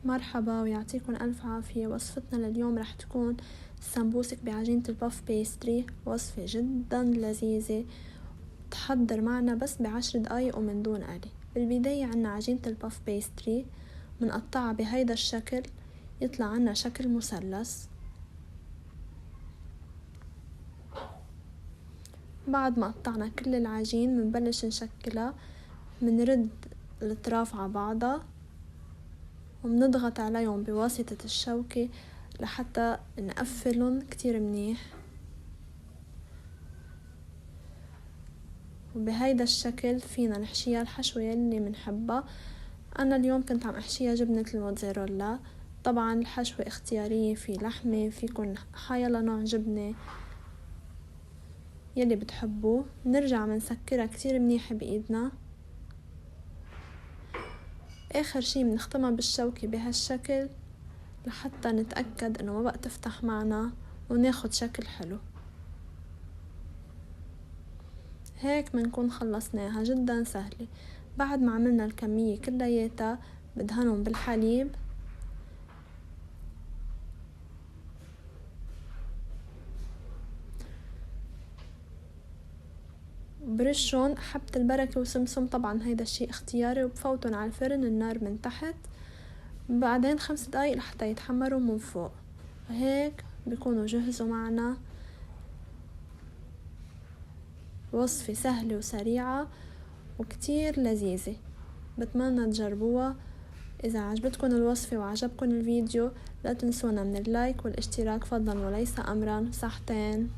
مرحبا ويعطيكم ألف عافية. وصفتنا لليوم رح تكون السمبوسك بعجينة الباف بيستري، وصفة جدا لذيذة تحضر معنا بس ب10 دقايق ومن دون قلي. بالبداية عنا عجينة الباف بيستري منقطعها بهيدا الشكل، يطلع عنا شكل مثلث. بعد ما قطعنا كل العجين منبلش نشكلها، منرد الأطراف على بعضها ومنضغط عليهم بواسطة الشوكة لحتى نقفلهم كتير منيح. وبهيدا الشكل فينا نحشيها الحشوة اللي منحبها. أنا اليوم كنت عم أحشيها جبنة الموتزاريلا، طبعا الحشوة اختيارية، في لحمة، فيكن حيلا نوع جبنة يلي بتحبوه. نرجع منسكرها كتير منيح بإيدنا. آخر شي بنختمها بالشوكة بهالشكل لحتى نتأكد انه ما بقى تفتح معنا وناخد شكل حلو. هيك منكون خلصناها، جدا سهلة. بعد ما عملنا الكمية كلياتها بدهنهم بالحليب، برشون حبة البركة وسمسم، طبعا هيدا الشي اختياري، وبفوتن على الفرن النار من تحت بعدين 5 دقايق لحتى يتحمروا من فوق. وهيك بيكونوا جهزوا معنا. وصفة سهلة وسريعة وكتير لذيذة، بتمنى تجربوها. إذا عجبتكم الوصفة وعجبكم الفيديو لا تنسونا من اللايك والاشتراك فضلا وليس أمرا. صحتين.